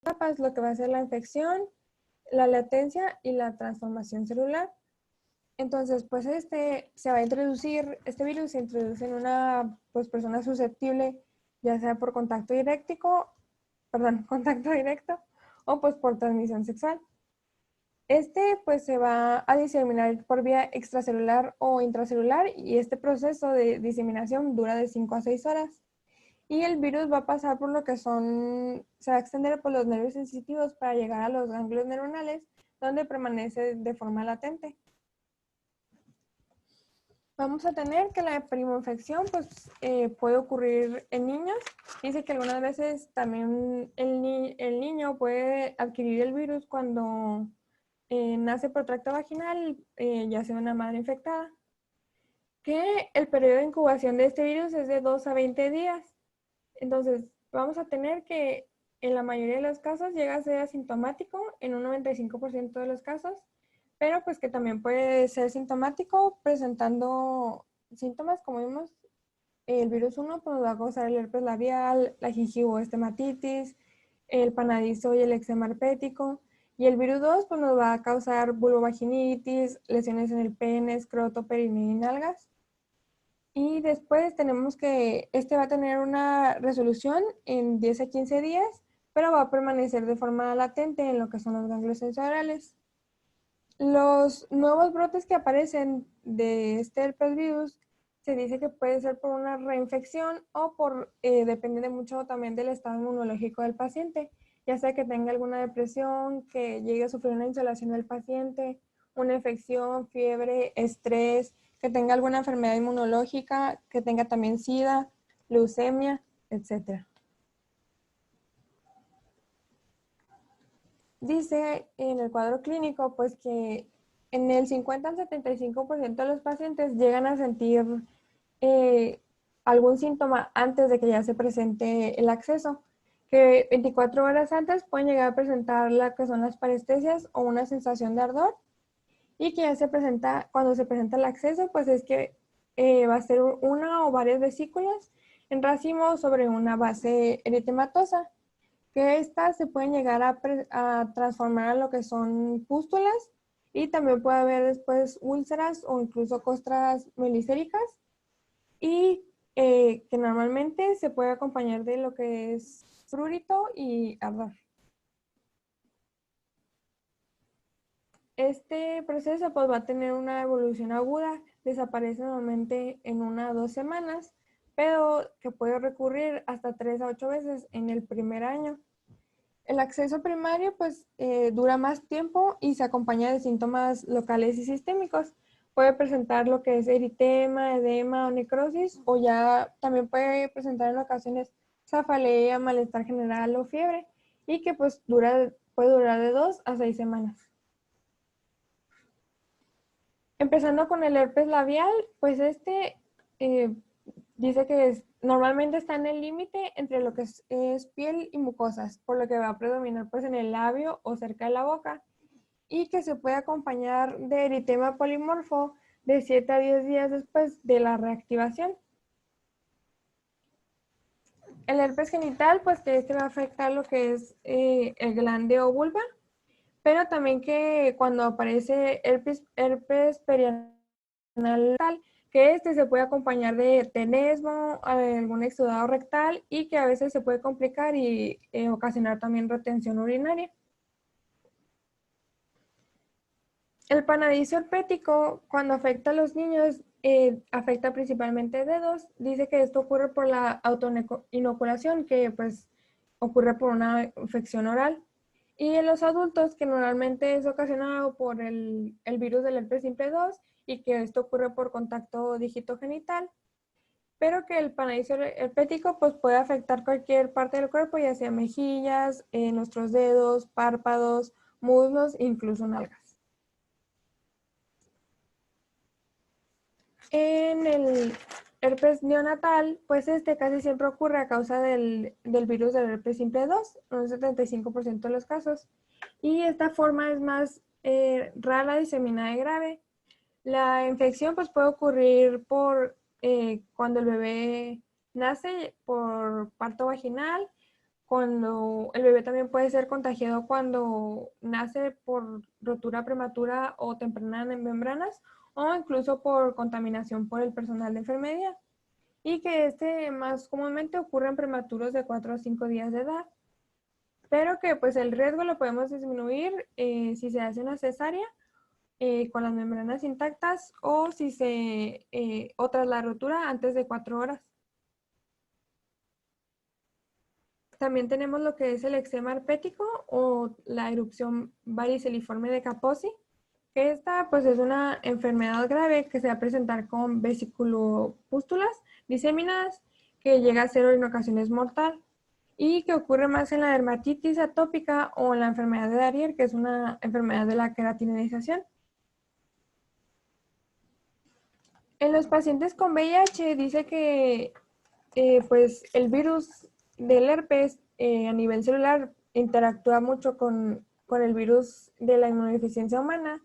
etapas, lo que va a ser la infección, la latencia y la transformación celular. Entonces, pues se va a introducir, este virus se introduce en una persona susceptible, ya sea por contacto directo o pues por transmisión sexual. Pues se va a diseminar por vía extracelular o intracelular y este proceso de diseminación dura de 5 a 6 horas. Y el virus va a pasar por lo que se va a extender por los nervios sensitivos para llegar a los ganglios neuronales, donde permanece de forma latente. Vamos a tener que la primoinfección puede ocurrir en niños. Dice que algunas veces también el niño puede adquirir el virus cuando nace por tracto vaginal, ya sea una madre infectada. Que el periodo de incubación de este virus es de 2 a 20 días. Entonces, vamos a tener que en la mayoría de los casos llega a ser asintomático, en un 95% de los casos, pero pues que también puede ser sintomático presentando síntomas como vimos. El virus 1 pues, nos va a causar el herpes labial, la gingivoestomatitis, el panadizo y el eczema herpético. Y el virus 2 pues, nos va a causar vulvovaginitis, lesiones en el pene, escroto, perineo y nalgas. Y después tenemos que va a tener una resolución en 10 a 15 días, pero va a permanecer de forma latente en lo que son los ganglios sensoriales. Los nuevos brotes que aparecen de este herpes virus se dice que puede ser por una reinfección o depende mucho también del estado inmunológico del paciente, ya sea que tenga alguna depresión, que llegue a sufrir una insolación del paciente, una infección, fiebre, estrés, que tenga alguna enfermedad inmunológica, que tenga también SIDA, leucemia, etc. Dice en el cuadro clínico, pues que en el 50 al 75% de los pacientes llegan a sentir eh, algún síntoma antes de que ya se presente el acceso, que 24 horas antes pueden llegar a presentar la que son las parestesias o una sensación de ardor, y que ya se presenta, cuando se presenta el acceso, pues es que va a ser una o varias vesículas en racimo sobre una base eritematosa, que estas se pueden llegar a transformar a lo que son pústulas, y también puede haber después úlceras o incluso costras melicéricas, y que normalmente se puede acompañar de lo que es prurito y ardor. Este proceso pues va a tener una evolución aguda, desaparece normalmente en 1 a 2 semanas, pero que puede recurrir hasta 3 a 8 veces en el primer año. El acceso primario pues dura más tiempo y se acompaña de síntomas locales y sistémicos. Puede presentar lo que es eritema, edema o necrosis, o ya también puede presentar en ocasiones cefalea, malestar general o fiebre, y que pues puede durar de 2 a 6 semanas. Empezando con el herpes labial, pues eh, dice que normalmente está en el límite entre lo que es piel y mucosas, por lo que va a predominar pues en el labio o cerca de la boca, y que se puede acompañar de eritema polimorfo de 7 a 10 días después de la reactivación. El herpes genital, pues que va a afectar lo que es el glande o vulva, pero también que cuando aparece herpes perianal, que se puede acompañar de tenesmo, algún exudado rectal, y que a veces se puede complicar y ocasionar también retención urinaria. El panadizo herpético, cuando afecta a los niños, afecta principalmente dedos. Dice que esto ocurre por la autoinoculación, que pues ocurre por una infección oral. Y en los adultos, que normalmente es ocasionado por el virus del herpes simple 2, y que esto ocurre por contacto digitogenital, pero que el panadizo herpético pues puede afectar cualquier parte del cuerpo, ya sea mejillas, nuestros dedos, párpados, muslos, incluso nalgas. En el herpes neonatal, pues casi siempre ocurre a causa del virus del herpes simple 2, en un 75% de los casos. Y esta forma es más rara, diseminada y grave. La infección pues puede ocurrir cuando el bebé nace por parto vaginal, cuando el bebé también puede ser contagiado cuando nace por rotura prematura o temprana en membranas o incluso por contaminación por el personal de enfermería, y que más comúnmente ocurre en prematuros de 4 a 5 días de edad, pero que pues el riesgo lo podemos disminuir si se hace una cesárea con las membranas intactas o si o tras la rotura antes de 4 horas. También tenemos lo que es el eczema herpético o la erupción variceliforme de Kaposi, que esta pues es una enfermedad grave que se va a presentar con vesiculopústulas diseminadas, que llega a ser en ocasiones mortal y que ocurre más en la dermatitis atópica o en la enfermedad de Darrier, que es una enfermedad de la queratininización. En los pacientes con VIH dice que pues el virus del herpes a nivel celular interactúa mucho con el virus de la inmunodeficiencia humana,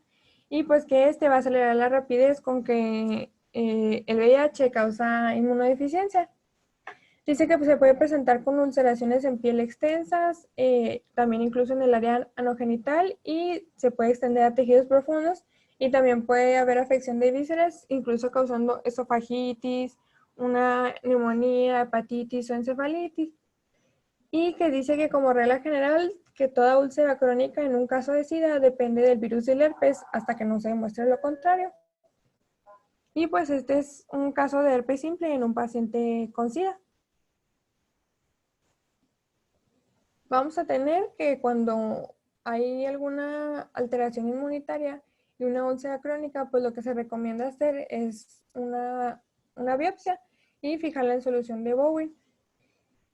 y pues que este va a acelerar la rapidez con que el VIH causa inmunodeficiencia. Dice que pues, se puede presentar con ulceraciones en piel extensas, también incluso en el área anogenital, y se puede extender a tejidos profundos, y también puede haber afección de vísceras, incluso causando esofagitis, una neumonía, hepatitis o encefalitis. Y que dice que como regla general, que toda úlcera crónica en un caso de SIDA depende del virus del herpes hasta que no se demuestre lo contrario. Y pues este es un caso de herpes simple en un paciente con SIDA. Vamos a tener que cuando hay alguna alteración inmunitaria y una úlcera crónica, pues lo que se recomienda hacer es una biopsia y fijarla en solución de Bowen.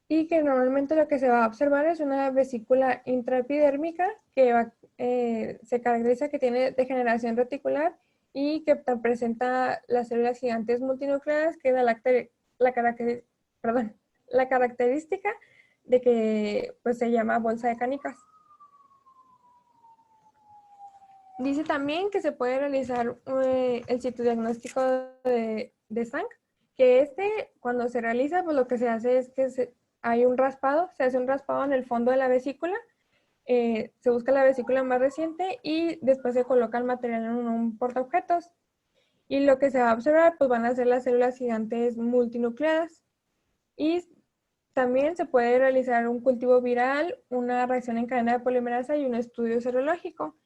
Y que normalmente lo que se va a observar es una vesícula intraepidérmica que se caracteriza que tiene degeneración reticular y que presenta las células gigantes multinucleadas, que da la característica de que pues, se llama bolsa de canicas. Dice también que se puede realizar el citodiagnóstico de SANC, que cuando se realiza, pues lo que se hace es que hay un raspado, se hace un raspado en el fondo de la vesícula, se busca la vesícula más reciente y después se coloca el material en un portaobjetos. Y lo que se va a observar, pues van a ser las células gigantes multinucleadas. Y también se puede realizar un cultivo viral, una reacción en cadena de polimerasa y un estudio serológico.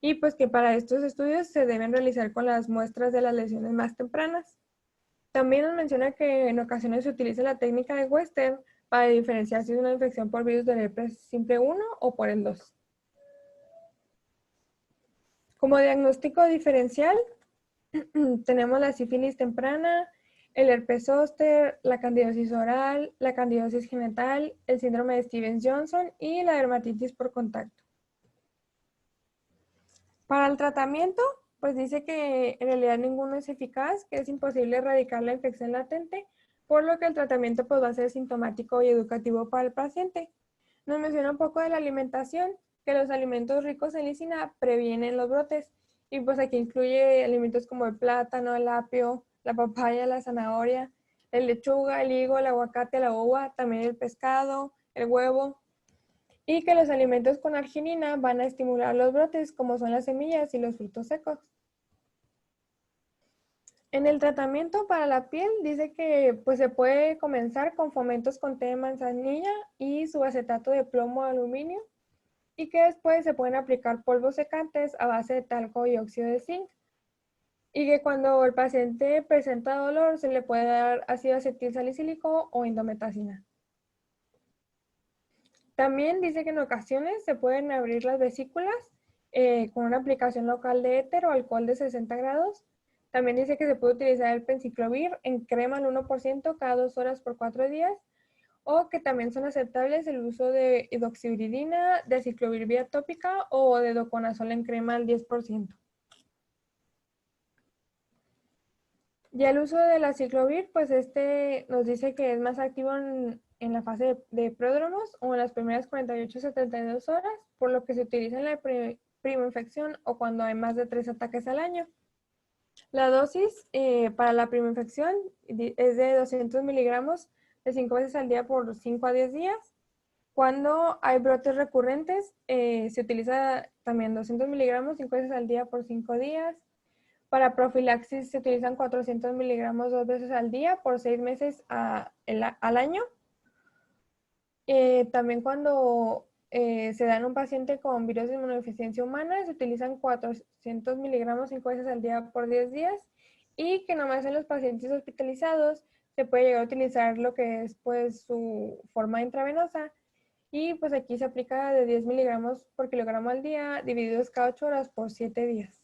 Y pues que para estos estudios se deben realizar con las muestras de las lesiones más tempranas. También nos menciona que en ocasiones se utiliza la técnica de Western para diferenciar si es una infección por virus del herpes simple 1 o por el 2. Como diagnóstico diferencial, tenemos la sífilis temprana, el herpes zóster, la candidiasis oral, la candidiasis genital, el síndrome de Stevens-Johnson y la dermatitis por contacto. Para el tratamiento, pues dice que en realidad ninguno es eficaz, que es imposible erradicar la infección latente, por lo que el tratamiento pues, va a ser sintomático y educativo para el paciente. Nos menciona un poco de la alimentación, que los alimentos ricos en lisina previenen los brotes, y pues aquí incluye alimentos como el plátano, el apio, la papaya, la zanahoria, la lechuga, el higo, el aguacate, la uva, también el pescado, el huevo, y que los alimentos con arginina van a estimular los brotes, como son las semillas y los frutos secos. En el tratamiento para la piel dice que pues, se puede comenzar con fomentos con té de manzanilla y subacetato de plomo de aluminio, y que después se pueden aplicar polvos secantes a base de talco y óxido de zinc, y que cuando el paciente presenta dolor se le puede dar ácido acetil salicílico o indometacina. También dice que en ocasiones se pueden abrir las vesículas con una aplicación local de éter o alcohol de 60 grados. También dice que se puede utilizar el penciclovir en crema al 1% cada 2 horas por 4 días, o que también son aceptables el uso de hidroxiuridina, de aciclovir vía tópica o de doconazol en crema al 10%. Ya el uso del aciclovir, pues nos dice que es más activo en la fase de pródromos o en las primeras 48 a 72 horas, por lo que se utiliza en la primoinfección o cuando hay más de 3 ataques al año. La dosis para la primoinfección es de 200 miligramos de 5 veces al día por 5 a 10 días, Cuando hay brotes recurrentes, se utiliza también 200 miligramos 5 veces al día por 5 días. Para profilaxis se utilizan 400 miligramos 2 veces al día por 6 meses al año. También cuando se da en un paciente con virus de inmunodeficiencia humana, se utilizan 400 miligramos 5 veces al día por 10 días. Y que nomás en los pacientes hospitalizados se puede llegar a utilizar lo que es pues su forma intravenosa. Y pues aquí se aplica de 10 miligramos por kilogramo al día, divididos cada 8 horas por 7 días.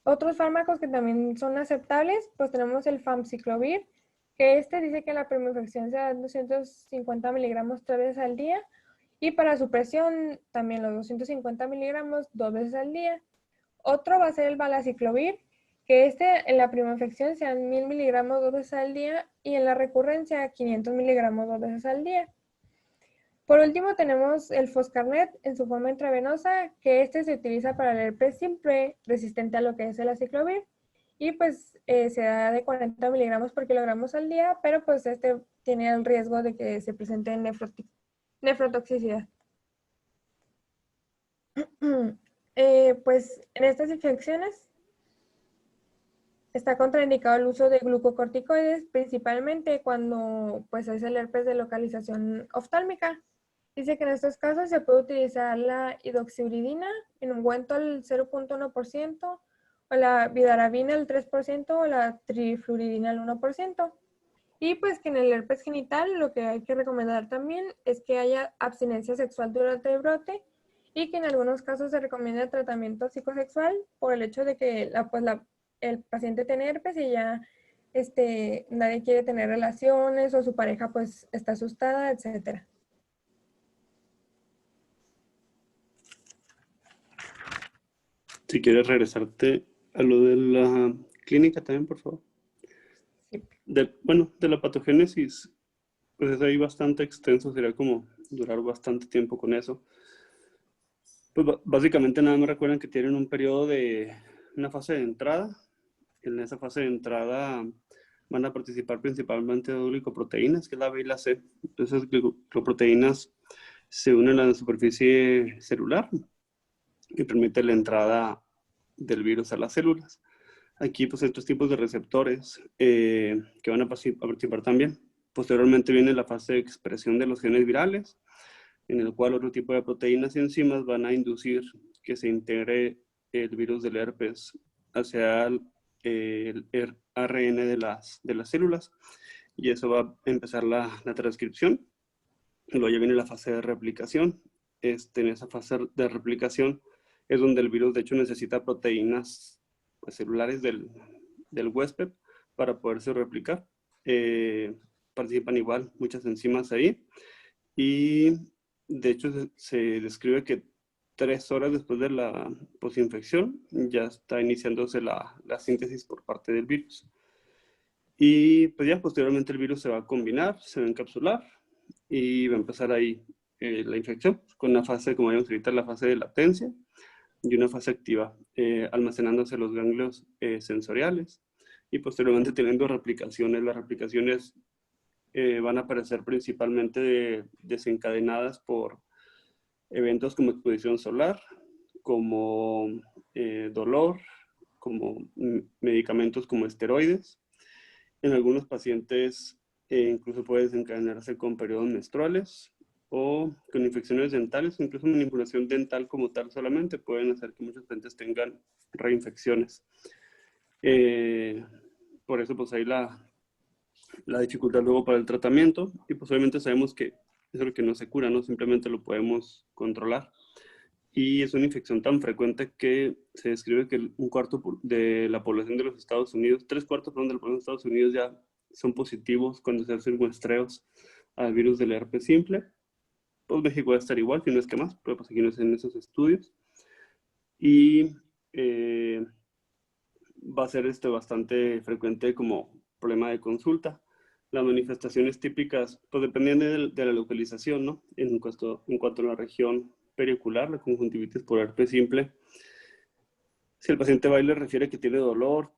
Otros fármacos que también son aceptables, pues tenemos el famciclovir, que dice que la primoinfección se da 250 miligramos 3 veces al día, y para supresión también los 250 miligramos 2 veces al día. Otro va a ser el valaciclovir, que en la primoinfección se dan 1000 miligramos 2 veces al día, y en la recurrencia 500 miligramos 2 veces al día. Por último tenemos el Foscarnet en su forma intravenosa, que se utiliza para el herpes simple resistente a lo que es el aciclovir, y pues se da de 40 miligramos por kilogramos al día, pero pues tiene el riesgo de que se presente nefrotoxicidad. Pues en estas infecciones está contraindicado el uso de glucocorticoides, principalmente cuando pues es el herpes de localización oftálmica. Dice que en estos casos se puede utilizar la hidroxiuridina en ungüento al 0.1%, o la vidarabina al 3%, o la trifluoridina al 1%. Y pues que en el herpes genital lo que hay que recomendar también es que haya abstinencia sexual durante el brote, y que en algunos casos se recomienda tratamiento psicosexual por el hecho de que el paciente tiene herpes y ya nadie quiere tener relaciones, o su pareja pues está asustada, etcétera. Si quieres regresarte a lo de la clínica también, por favor. Sí. De la patogénesis, pues es ahí bastante extenso, sería como durar bastante tiempo con eso. Pues básicamente nada más recuerden que tienen un periodo de una fase de entrada. En esa fase de entrada van a participar principalmente de glicoproteínas, que es la B y la C. Entonces, glicoproteínas se unen a la superficie celular y permite la entrada del virus a las células. Aquí pues hay otros tipos de receptores que van a participar también. Posteriormente viene la fase de expresión de los genes virales, en el cual otro tipo de proteínas y enzimas van a inducir que se integre el virus del herpes hacia el ARN de las células, y eso va a empezar la transcripción. Luego ya viene la fase de replicación. En esa fase de replicación es donde el virus de hecho necesita proteínas celulares del huésped para poderse replicar. Participan igual muchas enzimas ahí, y de hecho se describe que 3 horas después de la posinfección ya está iniciándose la síntesis por parte del virus. Y pues ya posteriormente el virus se va a combinar, se va a encapsular y va a empezar ahí la infección con una fase, como vimos ahorita, la fase de latencia y una fase activa, almacenándose los ganglios sensoriales y posteriormente teniendo replicaciones. Las replicaciones van a aparecer principalmente desencadenadas por eventos como exposición solar, como dolor, como medicamentos como esteroides. En algunos pacientes incluso puede desencadenarse con periodos menstruales o con infecciones dentales, incluso manipulación dental como tal solamente pueden hacer que muchos pacientes tengan reinfecciones. Por eso pues hay la dificultad luego para el tratamiento, y pues obviamente sabemos que es lo que no se cura, ¿no? Simplemente lo podemos controlar. Y es una infección tan frecuente que se describe que un cuarto de la población de los Estados Unidos, 3/4 de la población de Estados Unidos ya son positivos cuando se hacen muestreos al virus del herpes simple. Pues México va a estar igual, si no es que más, pero pues aquí no hacen esos estudios. Y va a ser bastante frecuente como problema de consulta. Las manifestaciones típicas, pues dependían de la localización, ¿no? En cuanto a la región periocular, la conjuntivitis por herpes simple. Si el paciente va y le refiere que tiene dolor,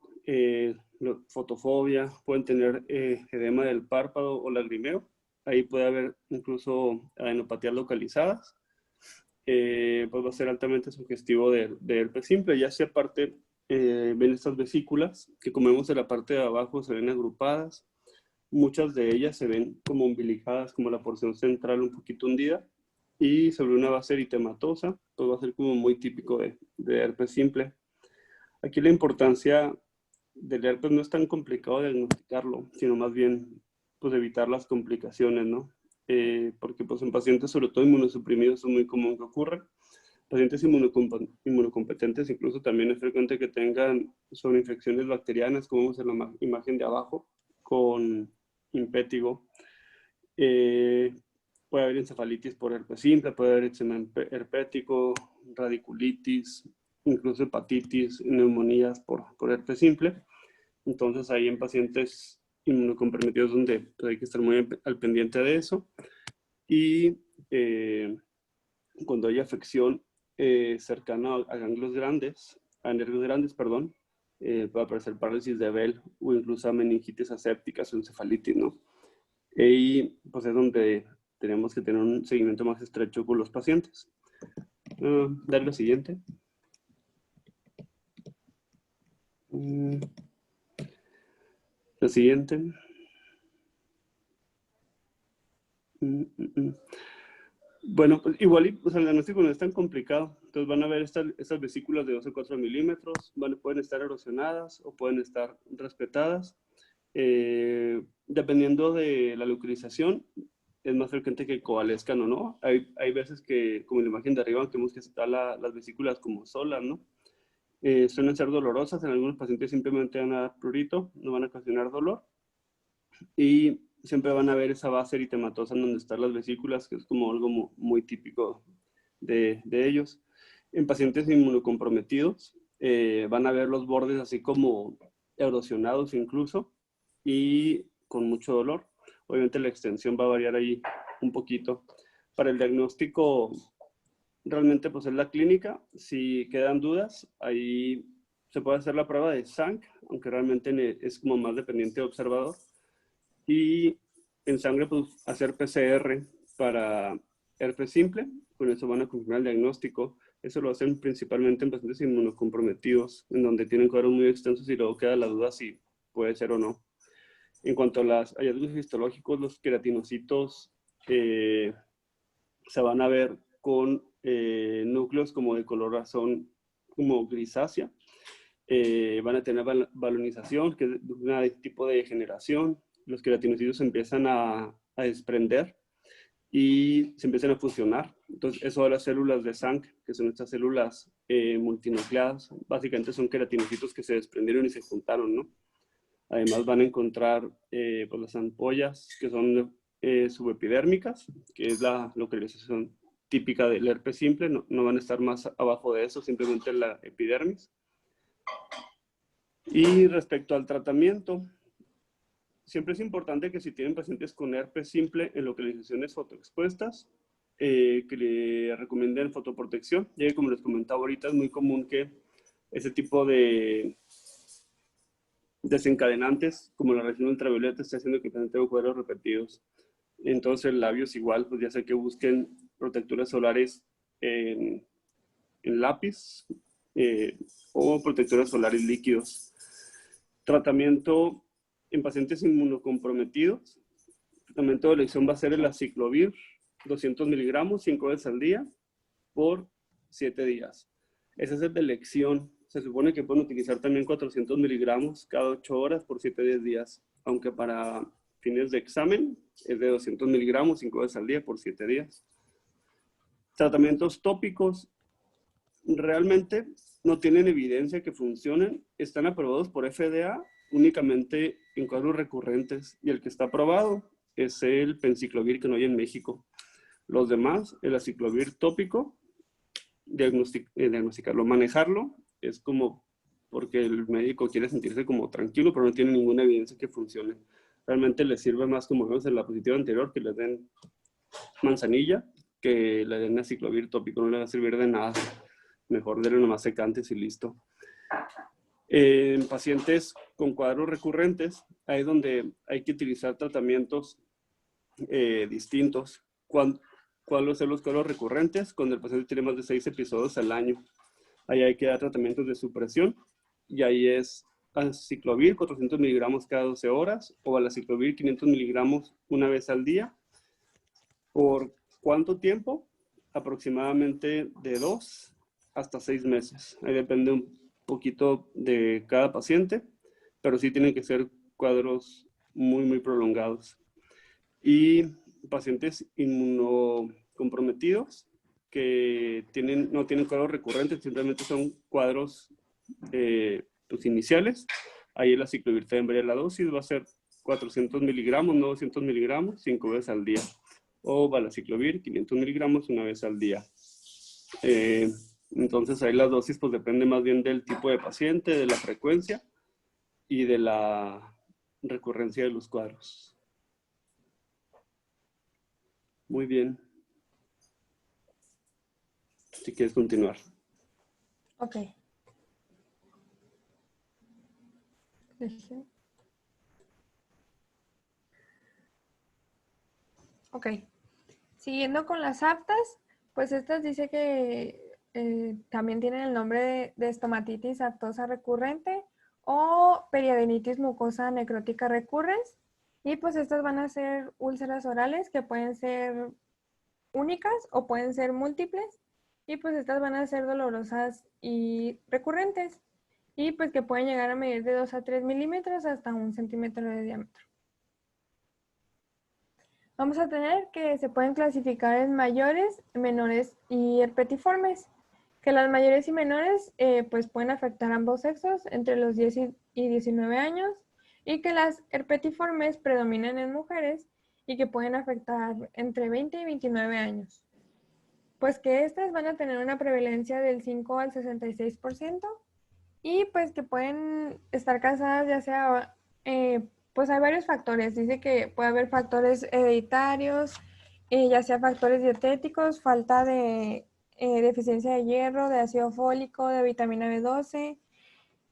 fotofobia, pueden tener edema del párpado o lagrimeo. ahí puede haber incluso adenopatías localizadas. Pues va a ser altamente sugestivo de herpes simple. Ya sea aparte, ven estas vesículas que, como vemos en la parte de abajo, se ven agrupadas. Muchas de ellas se ven como umbilicadas, como la porción central un poquito hundida, y sobre una base eritematosa. Pues va a ser como muy típico de herpes simple. Aquí la importancia del herpes no es tan complicado de diagnosticarlo, sino más bien pues evitar las complicaciones, ¿no? Porque pues en pacientes, sobre todo inmunosuprimidos, es muy común que ocurra. Pacientes inmunocompetentes incluso también es frecuente que tengan sobreinfecciones bacterianas, como vemos en la imagen de abajo, con impétigo. Puede haber encefalitis por herpes simple, puede haber eczema herpético, radiculitis, incluso hepatitis, neumonías por herpes simple. Entonces ahí en pacientes inmunocomprometidos donde pues, hay que estar muy al pendiente de eso. Y cuando hay afección cercana a ganglios grandes, a nervios grandes, perdón, puede aparecer parálisis de Bell o incluso meningitis asépticas o encefalitis, ¿no? Y pues es donde tenemos que tener un seguimiento más estrecho con los pacientes. Dar lo siguiente. Lo siguiente. Bueno, pues igual o sea, el diagnóstico no es tan complicado. Entonces van a ver estas vesículas de 2 a 4 milímetros, pueden estar erosionadas o pueden estar respetadas. Dependiendo de la localización, es más frecuente que coalescan o no. Hay veces que, como en la imagen de arriba, vemos que están las vesículas como solas, ¿no? Suelen ser dolorosas, en algunos pacientes simplemente van a dar prurito, no van a ocasionar dolor. Y siempre van a ver esa base eritematosa en donde están las vesículas, que es como algo muy típico de ellos. En pacientes inmunocomprometidos van a ver los bordes así como erosionados incluso y con mucho dolor. Obviamente la extensión va a variar ahí un poquito. Para el diagnóstico, realmente pues es la clínica. Si quedan dudas, ahí se puede hacer la prueba de SANC, aunque realmente es como más dependiente de observador. Y en sangre, pues hacer PCR para herpes simple. Con eso van a confirmar el diagnóstico. Eso lo hacen principalmente en pacientes inmunocomprometidos, en donde tienen cuadros muy extensos y luego queda la duda si puede ser o no. En cuanto a los hallazgos histológicos, los queratinocitos se van a ver con núcleos como de coloración como grisácea. Van a tener balonización, que es un tipo de degeneración. Los queratinocitos se empiezan a desprender y se empiezan a fusionar. Entonces, eso de las células de SANC, que son estas células multinucleadas, básicamente son queratinocitos que se desprendieron y se juntaron, ¿no? Además van a encontrar pues las ampollas, que son subepidérmicas, que es la localización típica del herpes simple. No van a estar más abajo de eso, simplemente en la epidermis. Y respecto al tratamiento, siempre es importante que si tienen pacientes con herpes simple en localizaciones fotoexpuestas, que le recomienden fotoprotección, ya que como les comentaba ahorita, es muy común que ese tipo de desencadenantes, como la radiación ultravioleta, esté haciendo que el paciente tenga cuadros repetidos. Entonces, labios igual, pues ya sea que busquen protectores solares en lápiz o protectores solares líquidos. Tratamiento en pacientes inmunocomprometidos. Tratamiento de elección va a ser el aciclovir, 200 miligramos, 5 veces al día, por 7 días. Ese es el de elección. Se supone que pueden utilizar también 400 miligramos cada 8 horas por 7 días, aunque para fines de examen es de 200 miligramos, 5 veces al día por 7 días. Tratamientos tópicos realmente no tienen evidencia que funcionen. Están aprobados por FDA únicamente en cuadros recurrentes, y el que está aprobado es el penciclovir, que no hay en México. Los demás, el aciclovir tópico, diagnosticarlo, manejarlo, es como porque el médico quiere sentirse como tranquilo, pero no tiene ninguna evidencia que funcione. Realmente les sirve más, como vimos en la diapositiva anterior, que les den manzanilla, que le den aciclovir tópico. No le va a servir de nada. Mejor denle nomás secantes y listo. En pacientes con cuadros recurrentes, ahí es donde hay que utilizar tratamientos distintos. ¿Cuáles son los cuadros recurrentes? Cuando el paciente tiene más de 6 episodios al año. Ahí hay que dar tratamientos de supresión y ahí es aciclovir 400 miligramos cada 12 horas o valaciclovir 500 miligramos una vez al día. ¿Por cuánto tiempo? Aproximadamente de 2 hasta 6 meses. Ahí depende un poquito de cada paciente, pero sí tienen que ser cuadros muy, muy prolongados. Y pacientes inmunocomprometidos que no tienen cuadros recurrentes, simplemente son cuadros pues iniciales. Ahí la ciclovirtembre, la dosis va a ser 400 miligramos, no 200 miligramos, 5 veces al día. O valaciclovir, 500 miligramos una vez al día. Entonces ahí las dosis pues depende más bien del tipo de paciente, de la frecuencia y de la recurrencia de los cuadros. Muy bien. Si quieres continuar. Ok. Ok. Siguiendo con las aftas, pues estas dice que también tienen el nombre de estomatitis aftosa recurrente o periadenitis mucosa necrótica recurrens. Y pues estas van a ser úlceras orales que pueden ser únicas o pueden ser múltiples. Y pues estas van a ser dolorosas y recurrentes. Y pues que pueden llegar a medir de 2 a 3 milímetros hasta 1 centímetro de diámetro. Vamos a tener que se pueden clasificar en mayores, menores y herpetiformes. Que las mayores y menores pues pueden afectar a ambos sexos entre los 10 y 19 años y que las herpetiformes predominan en mujeres y que pueden afectar entre 20 y 29 años. Pues que estas van a tener una prevalencia del 5 al 66% y pues que pueden estar causadas ya sea, pues hay varios factores. Dice que puede haber factores hereditarios, ya sea factores dietéticos, falta de deficiencia de hierro, de ácido fólico, de vitamina B12,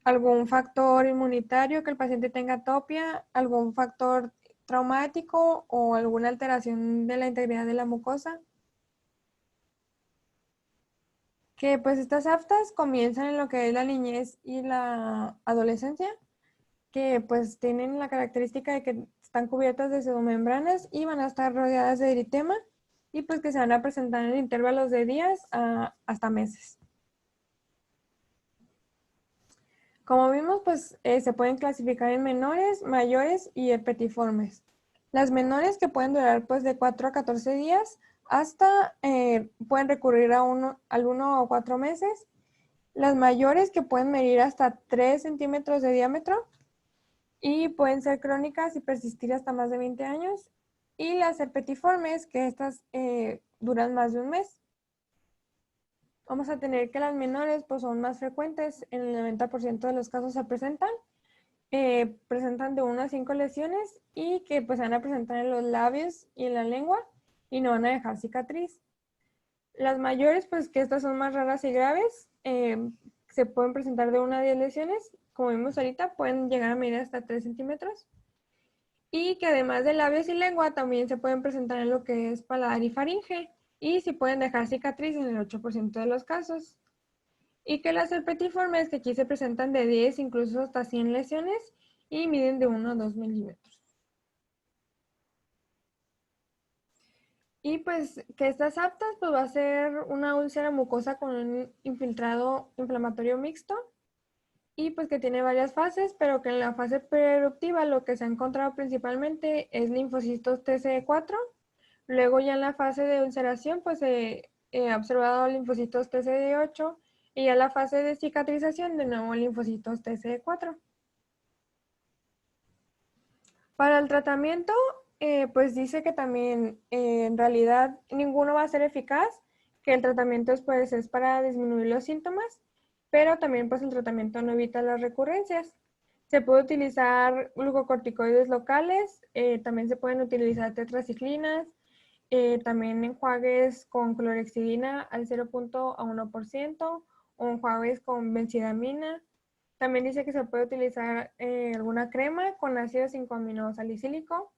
algún factor inmunitario, que el paciente tenga atopia, algún factor traumático o alguna alteración de la integridad de la mucosa. Que pues estas aftas comienzan en lo que es la niñez y la adolescencia, que pues tienen la característica de que están cubiertas de pseudomembranas y van a estar rodeadas de eritema y pues que se van a presentar en intervalos de días hasta meses. Como vimos, pues se pueden clasificar en menores, mayores y herpetiformes. Las menores que pueden durar pues de 4 a 14 días hasta pueden recurrir al 1 o 4 meses. Las mayores que pueden medir hasta 3 centímetros de diámetro y pueden ser crónicas y persistir hasta más de 20 años. Y las herpetiformes, que estas duran más de un mes. Vamos a tener que las menores pues son más frecuentes, en el 90% de los casos se presentan. Presentan de 1 a 5 lesiones y que pues van a presentar en los labios y en la lengua y no van a dejar cicatriz. Las mayores, pues que estas son más raras y graves, se pueden presentar de 1 a 10 lesiones, como vimos ahorita, pueden llegar a medir hasta 3 centímetros. Y que además de labios y lengua, también se pueden presentar en lo que es paladar y faringe, y si pueden dejar cicatriz en el 8% de los casos. Y que las herpetiformes, que aquí se presentan de 10, incluso hasta 100 lesiones, y miden de 1 a 2 milímetros. Y pues que estas aptas, pues va a ser una úlcera mucosa con un infiltrado inflamatorio mixto y pues que tiene varias fases, pero que en la fase preeruptiva lo que se ha encontrado principalmente es linfocitos TCD4. Luego ya en la fase de ulceración pues se ha observado linfocitos TCD8 y ya en la fase de cicatrización de nuevo linfocitos TCD4. Para el tratamiento, pues dice que también en realidad ninguno va a ser eficaz, que el tratamiento pues, es para disminuir los síntomas, pero también pues el tratamiento no evita las recurrencias. Se puede utilizar glucocorticoides locales, también se pueden utilizar tetraciclinas, también enjuagues con clorhexidina al 0,1% o enjuagues con benzidamina. También dice que se puede utilizar alguna crema con ácido 5-aminosalicílico.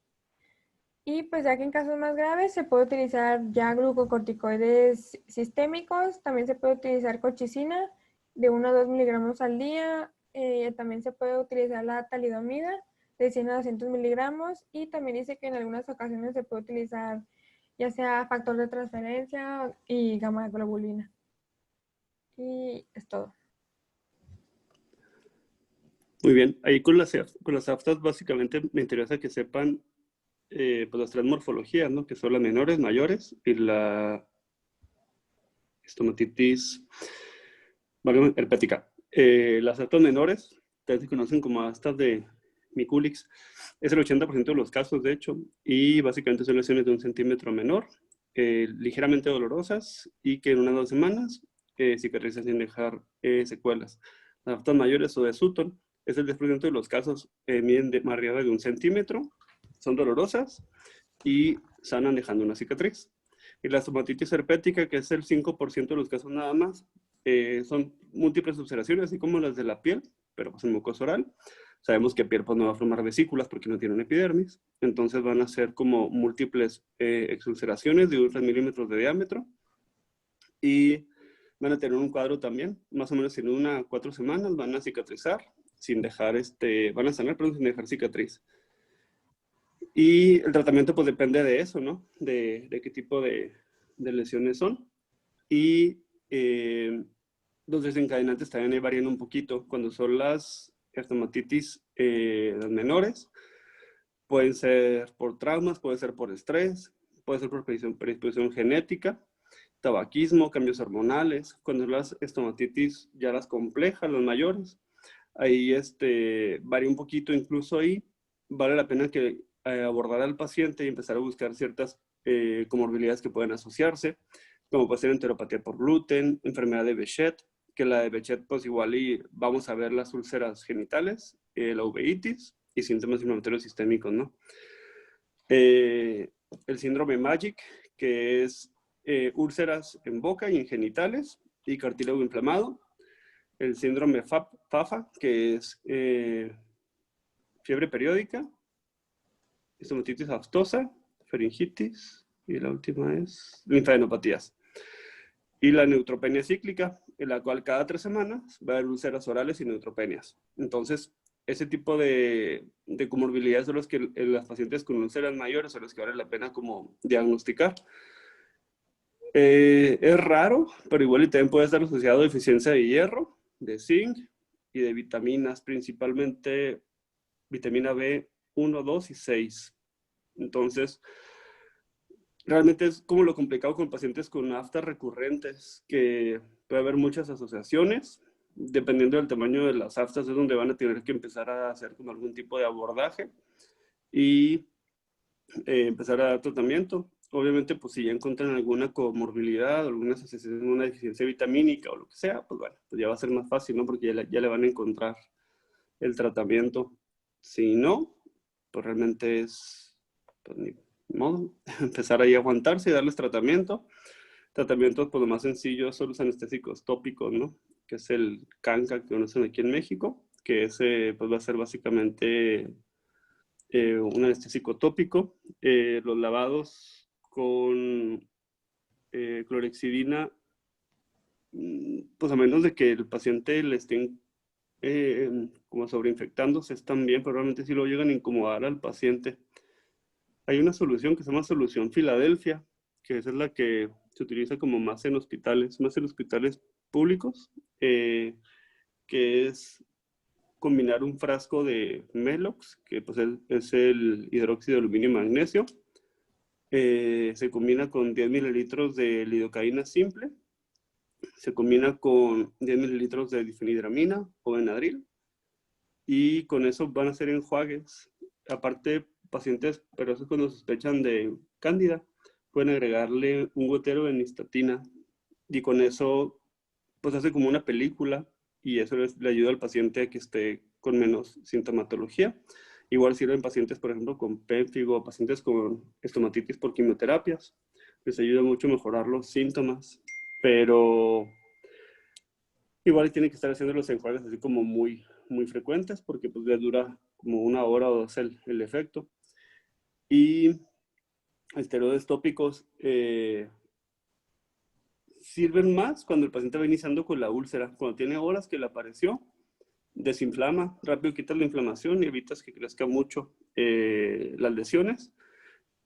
Y pues ya que en casos más graves se puede utilizar ya glucocorticoides sistémicos, también se puede utilizar colchicina de 1 a 2 miligramos al día, también se puede utilizar la talidomida de 100 a 200 miligramos y también dice que en algunas ocasiones se puede utilizar ya sea factor de transferencia y gamma globulina. Y es todo. Muy bien. Ahí con las aftas básicamente me interesa que sepan pues las tres morfologías, ¿no? Que son las menores, mayores y la estomatitis herpética. Las aftas menores, ustedes se conocen como aftas de Miculix, es el 80% de los casos, de hecho, y básicamente son lesiones de 1 centímetro menor, ligeramente dolorosas y que en 1 o 2 semanas cicatrizan sin dejar secuelas. Las aftas mayores o de Sutton es el 10% de los casos, miden más arriba de 1 centímetro, son dolorosas y sanan dejando una cicatriz. Y la estomatitis herpética, que es el 5% de los casos nada más, son múltiples ulceraciones, así como las de la piel, pero pues en mucosa oral. Sabemos que piel pues, no va a formar vesículas porque no tiene una epidermis, entonces van a ser como múltiples exulceraciones de 3 milímetros de diámetro y van a tener un cuadro también, más o menos en 1 a 4 semanas van a cicatrizar sin dejar, van a sanar, pero sin dejar cicatriz. Y el tratamiento pues depende de eso, ¿no? De qué tipo de lesiones son. Y los desencadenantes también varían un poquito. Cuando son las estomatitis las menores, pueden ser por traumas, puede ser por estrés, puede ser por predisposición genética, tabaquismo, cambios hormonales. Cuando las estomatitis ya las complejas, las mayores, ahí varía un poquito incluso ahí. Vale la pena que abordar al paciente y empezar a buscar ciertas comorbilidades que pueden asociarse, como puede ser enteropatía por gluten, enfermedad de Behçet, que la de Behçet pues igual y vamos a ver las úlceras genitales, la uveitis y síntomas inflamatorios sistémicos, ¿no? El síndrome MAGIC, que es úlceras en boca y en genitales y cartílago inflamado. El síndrome FAFA, que es fiebre periódica, estomatitis aftosa, faringitis, y la última es linfadenopatías. Y la neutropenia cíclica, en la cual cada 3 semanas va a haber úlceras orales y neutropenias. Entonces, ese tipo de comorbilidades son los que las pacientes con úlceras mayores son los que vale la pena como diagnosticar. Es raro, pero igual y también puede estar asociado a deficiencia de hierro, de zinc y de vitaminas, principalmente vitamina B1, 2 y 6. Entonces, realmente es como lo complicado con pacientes con aftas recurrentes, que puede haber muchas asociaciones. Dependiendo del tamaño de las aftas es donde van a tener que empezar a hacer como algún tipo de abordaje y empezar a dar tratamiento. Obviamente, pues si ya encuentran alguna comorbilidad, alguna asociación, una deficiencia vitamínica o lo que sea, pues bueno, pues ya va a ser más fácil, ¿no? Porque ya le van a encontrar el tratamiento. Si no, pues realmente es, pues ni modo, empezar ahí a aguantarse y darles tratamiento. Tratamientos, pues lo más sencillo son los anestésicos tópicos, ¿no? Que es el canca que conocen aquí en México, que ese pues va a ser básicamente un anestésico tópico. Los lavados con clorexidina, pues a menos de que el paciente le estén como sobreinfectándose, están bien, pero realmente sí lo llegan a incomodar al paciente. Hay una solución que se llama solución Filadelfia, que esa es la que se utiliza como más en hospitales públicos, que es combinar un frasco de Melox, que pues es el hidróxido de aluminio y magnesio, se combina con 10 mililitros de lidocaína simple, se combina con 10 mililitros de difenhidramina o Benadryl, y con eso van a ser enjuagues. Aparte, pacientes, pero eso cuando sospechan de cándida, pueden agregarle un gotero de nistatina y con eso pues hace como una película y eso le ayuda al paciente a que esté con menos sintomatología. Igual sirven pacientes, por ejemplo, con pénfigo, pacientes con estomatitis por quimioterapias. Les ayuda mucho a mejorar los síntomas, pero igual tienen que estar haciendo los enjuagues así como muy, muy frecuentes porque pues les dura como 1 hora o 2 el efecto. Y esteroides tópicos sirven más cuando el paciente va iniciando con la úlcera. Cuando tiene horas que le apareció, desinflama, rápido quitas la inflamación y evitas que crezca mucho las lesiones.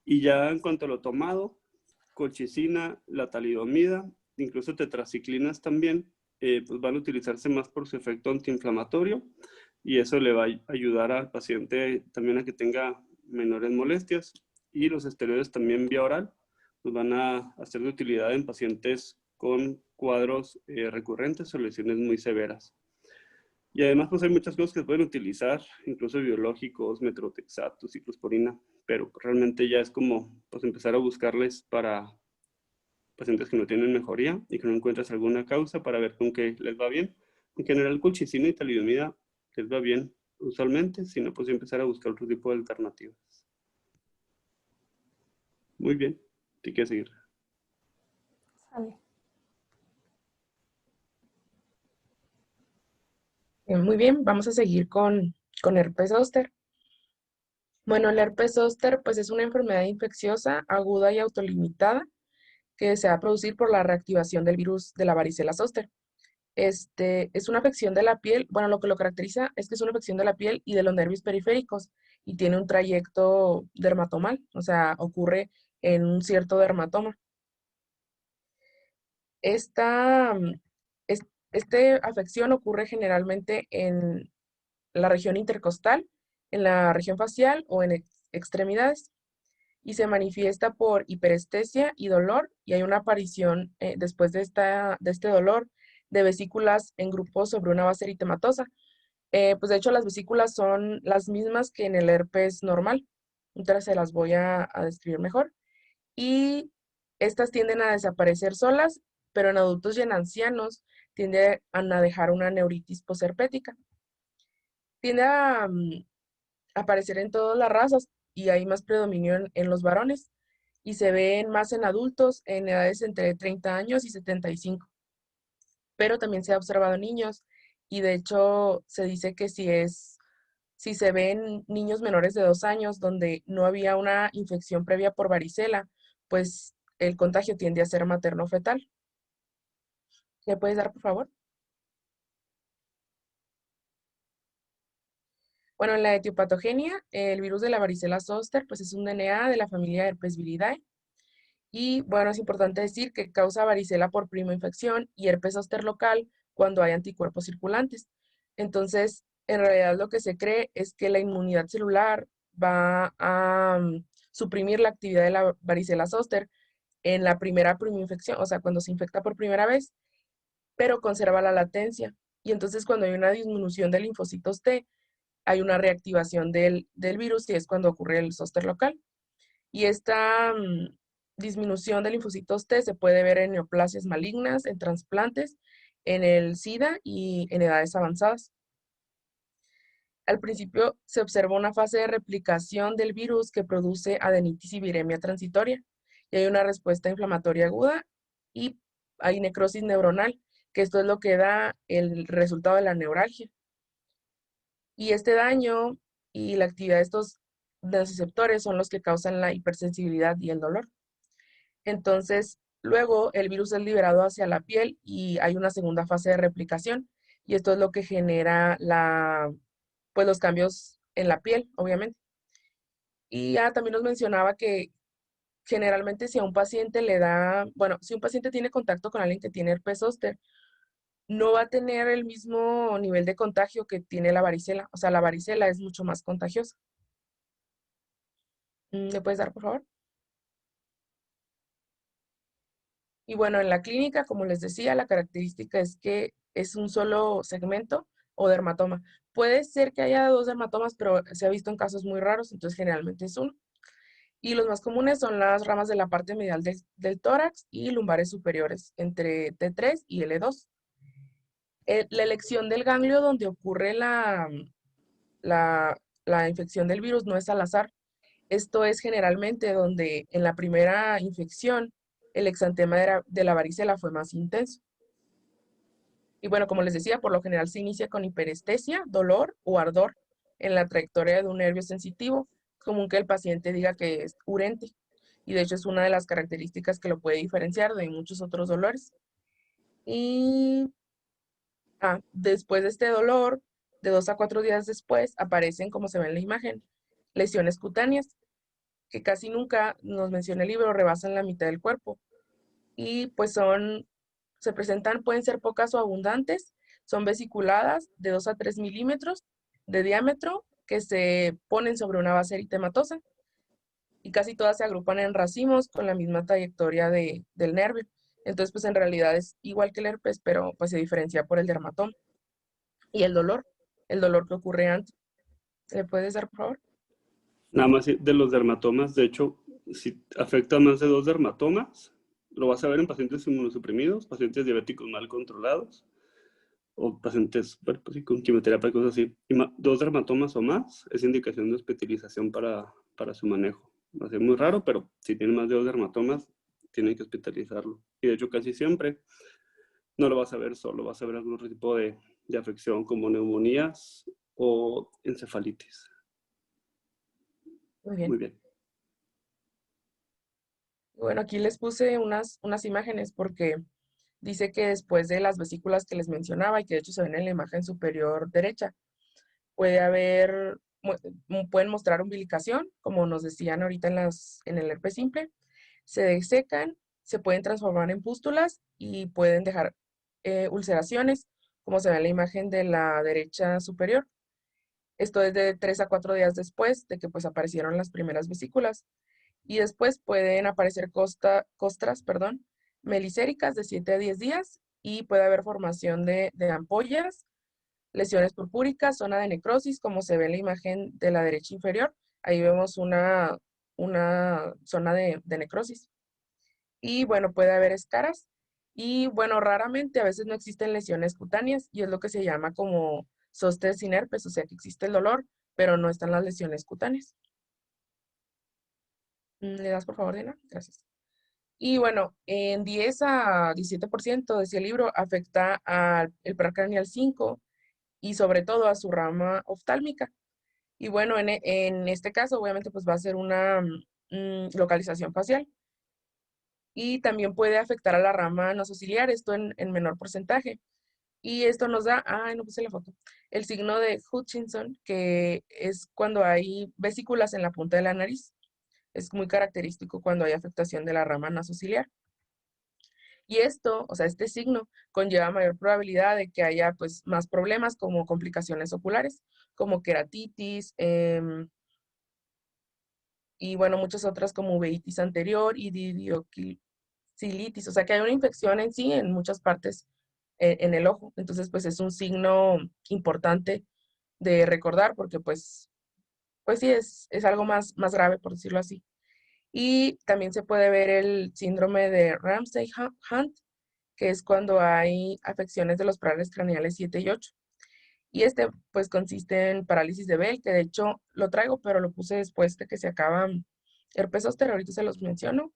Y ya en cuanto a lo tomado, colchicina, la talidomida, incluso tetraciclinas también, pues van a utilizarse más por su efecto antiinflamatorio y eso le va a ayudar al paciente también a que tenga menores molestias. Y los esteroides también vía oral pues van a ser de utilidad en pacientes con cuadros recurrentes o lesiones muy severas. Y además, pues hay muchas cosas que se pueden utilizar, incluso biológicos, metrotexato, ciclosporina, pero realmente ya es como pues empezar a buscarles para pacientes que no tienen mejoría y que no encuentras alguna causa para ver con qué les va bien. En general, colchicina y talidomida les va bien usualmente, sino pues empezar a buscar otro tipo de alternativas. Muy bien, ¿te quieres seguir? Sale. Muy bien, vamos a seguir con herpes zóster. Bueno, el herpes zóster pues es una enfermedad infecciosa aguda y autolimitada que se va a producir por la reactivación del virus de la varicela zóster. Es una afección de la piel, bueno, lo que lo caracteriza es que es una afección de la piel y de los nervios periféricos y tiene un trayecto dermatomal, o sea, ocurre en un cierto dermatoma. Esta, afección ocurre generalmente en la región intercostal, en la región facial o en extremidades y se manifiesta por hiperestesia y dolor y hay una aparición después de este dolor de vesículas en grupos sobre una base eritematosa. Pues de hecho las vesículas son las mismas que en el herpes normal. Entonces se las voy a describir mejor. Y estas tienden a desaparecer solas, pero en adultos y en ancianos tienden a dejar una neuritis posherpética. Tiende a aparecer en todas las razas y hay más predominio en los varones y se ven más en adultos en edades entre 30 años y 75, pero también se ha observado en niños y de hecho se dice que si se ven niños menores de 2 años donde no había una infección previa por varicela, pues el contagio tiende a ser materno-fetal. ¿Le puedes dar, por favor? Bueno, en la etiopatogenia, el virus de la varicela zoster, pues es un DNA de la familia Herpesviridae. Y bueno, es importante decir que causa varicela por prima infección y herpes zóster local cuando hay anticuerpos circulantes. Entonces, en realidad lo que se cree es que la inmunidad celular va a suprimir la actividad de la varicela zóster en la primera infección, o sea, cuando se infecta por primera vez, pero conserva la latencia. Y entonces cuando hay una disminución de linfocitos T, hay una reactivación del virus y es cuando ocurre el zóster local. Y esta disminución de linfocitos T se puede ver en neoplasias malignas, en trasplantes, en el SIDA y en edades avanzadas. Al principio se observa una fase de replicación del virus que produce adenitis y viremia transitoria. Y hay una respuesta inflamatoria aguda y hay necrosis neuronal, que esto es lo que da el resultado de la neuralgia. Y este daño y la actividad de estos nociceptores son los que causan la hipersensibilidad y el dolor. Entonces, luego el virus es liberado hacia la piel y hay una segunda fase de replicación. Y esto es lo que genera pues los cambios en la piel, obviamente. Y ya también nos mencionaba que generalmente si a un paciente le da, bueno, si un paciente tiene contacto con alguien que tiene herpes zóster, no va a tener el mismo nivel de contagio que tiene la varicela. O sea, la varicela es mucho más contagiosa. ¿Le puedes dar, por favor? Y bueno, en la clínica, como les decía, la característica es que es un solo segmento o dermatoma. Puede ser que haya dos dermatomas, pero se ha visto en casos muy raros, entonces generalmente es uno. Y los más comunes son las ramas de la parte medial del tórax y lumbares superiores, entre T3 y L2. La elección del ganglio donde ocurre la, la infección del virus no es al azar. Esto es generalmente donde en la primera infección el exantema de la varicela fue más intenso. Y bueno, como les decía, por lo general se inicia con hiperestesia, dolor o ardor en la trayectoria de un nervio sensitivo. Es común que el paciente diga que es urente. y de hecho es una de las características que lo puede diferenciar de muchos otros dolores. Y después de este dolor, de 2 a 4 días después, aparecen, como se ve en la imagen, lesiones cutáneas, que casi nunca, nos menciona el libro, rebasan la mitad del cuerpo. Y pues se presentan, pueden ser pocas o abundantes, son vesiculadas de 2 a 3 milímetros de diámetro que se ponen sobre una base eritematosa y casi todas se agrupan en racimos con la misma trayectoria del nervio. Entonces, pues en realidad es igual que el herpes, pero pues se diferencia por el dermatoma. Y el dolor que ocurre antes. ¿Le puedes dar, por favor? Nada más de los dermatomas, de hecho, si afecta a más de 2 dermatomas, lo vas a ver en pacientes inmunosuprimidos, pacientes diabéticos mal controlados, o pacientes pues, sí, con quimioterapia, cosas así. Y 2 dermatomas o más es indicación de hospitalización para su manejo. Va a ser muy raro, pero si tiene más de 2 dermatomas, tienen que hospitalizarlo. Y de hecho, casi siempre no lo vas a ver solo, vas a ver algún tipo de afección como neumonías o encefalitis. Muy bien. Muy bien. Bueno, aquí les puse unas imágenes porque dice que después de las vesículas que les mencionaba y que de hecho se ven en la imagen superior derecha, pueden mostrar umbilicación, como nos decían ahorita en el herpes simple, se desecan, se pueden transformar en pústulas y pueden dejar ulceraciones, como se ve en la imagen de la derecha superior. Esto es de 3 a 4 días después de que pues aparecieron las primeras vesículas. Y después pueden aparecer costras, melicéricas de 7 a 10 días y puede haber formación de ampollas, lesiones purpúricas, zona de necrosis, como se ve en la imagen de la derecha inferior. Ahí vemos una zona de necrosis. Y bueno, puede haber escaras. Y bueno, raramente a veces no existen lesiones cutáneas y es lo que se llama como zóster sin herpes, o sea que existe el dolor, pero no están las lesiones cutáneas. ¿Le das por favor, Diana? Gracias. Y bueno, en 10 a 17%, decía el libro, afecta al paracranial 5 y sobre todo a su rama oftálmica. Y bueno, en este caso obviamente pues va a ser una localización facial. Y también puede afectar a la rama nasociliar, esto en menor porcentaje. Y esto nos da, no puse la foto, el signo de Hutchinson, que es cuando hay vesículas en la punta de la nariz. Es muy característico cuando hay afectación de la rama nasociliar. Y esto, o sea, este signo conlleva mayor probabilidad de que haya pues más problemas como complicaciones oculares, como queratitis, y bueno, muchas otras como uveitis anterior y didiocilitis, o sea que hay una infección en sí en muchas partes en el ojo. Entonces, pues es un signo importante de recordar porque pues sí, es algo más grave, por decirlo así. Y también se puede ver el síndrome de Ramsay-Hunt, que es cuando hay afecciones de los pares craneales 7 y 8. Y este, pues, consiste en parálisis de Bell, que de hecho lo traigo, pero lo puse después de que se acaban herpes zóster, ahorita se los menciono.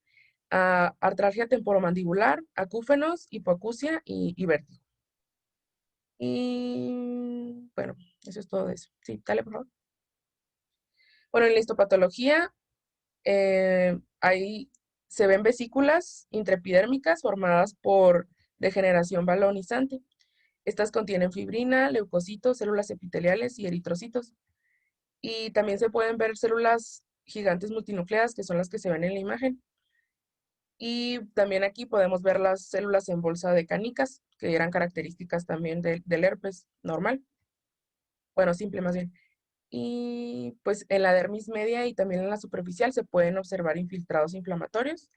Artralgia temporomandibular, acúfenos, hipoacusia y vértigo. Y bueno, eso es todo de eso. Sí, dale, por favor. Bueno, en la histopatología, ahí se ven vesículas intraepidérmicas formadas por degeneración balonizante. Estas contienen fibrina, leucocitos, células epiteliales y eritrocitos. Y también se pueden ver células gigantes multinucleadas, que son las que se ven en la imagen. Y también aquí podemos ver las células en bolsa de canicas, que eran características también del herpes normal. Bueno, simple más bien. Y pues en la dermis media y también en la superficial se pueden observar infiltrados inflamatorios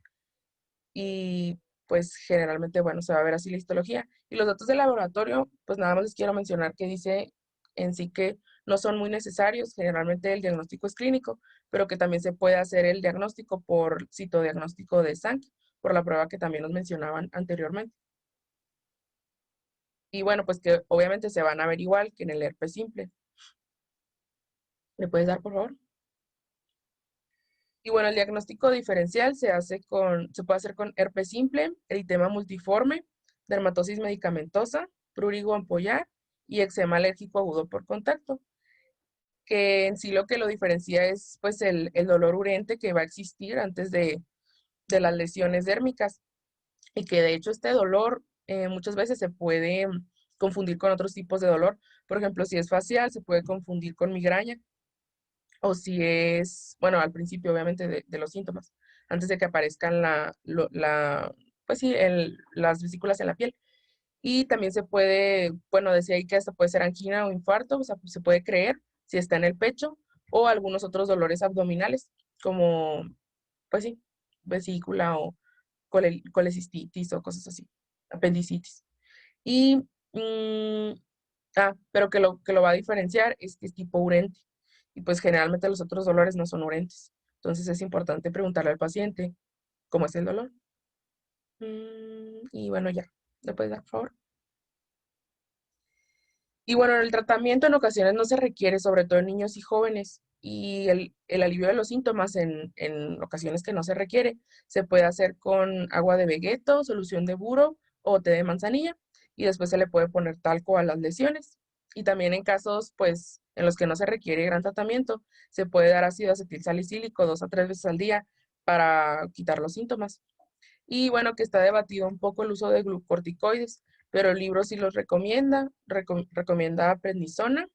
y pues generalmente, bueno, se va a ver así la histología. Y los datos del laboratorio, pues nada más les quiero mencionar que dice en sí que no son muy necesarios, generalmente el diagnóstico es clínico, pero que también se puede hacer el diagnóstico por citodiagnóstico de sangre, por la prueba que también nos mencionaban anteriormente. Y bueno, pues que obviamente se van a ver igual que en el herpes simple. ¿Me puedes dar, por favor? Y bueno, el diagnóstico diferencial se puede hacer con herpes simple, eritema multiforme, dermatosis medicamentosa, prurigo ampollar y eczema alérgico agudo por contacto, que en sí lo que lo diferencia es pues el dolor urente que va a existir antes de de las lesiones dérmicas y que de hecho este dolor muchas veces se puede confundir con otros tipos de dolor. Por ejemplo, si es facial, se puede confundir con migraña o si es, bueno, al principio obviamente de los síntomas, antes de que aparezcan pues sí, las vesículas en la piel. Y también se puede, bueno, decía ahí que hasta puede ser angina o infarto, o sea, pues se puede creer si está en el pecho o algunos otros dolores abdominales, como, pues sí, vesícula o colecistitis o cosas así, apendicitis. Y, mm, pero que lo va a diferenciar es que es tipo urente. Y pues generalmente los otros dolores no son urentes. Entonces es importante preguntarle al paciente cómo es el dolor. Y bueno, ya, ¿le puedes dar, por favor? Y bueno, el tratamiento en ocasiones no se requiere, sobre todo en niños y jóvenes, y el alivio de los síntomas en ocasiones que no se requiere, se puede hacer con agua de vegeto, solución de buro o té de manzanilla, y después se le puede poner talco a las lesiones. Y también en casos, pues, en los que no se requiere gran tratamiento, se puede dar ácido acetil salicílico 2 a 3 veces al día para quitar los síntomas. Y bueno, que está debatido un poco el uso de glucorticoides, pero el libro sí los recomienda. Recomienda prednisona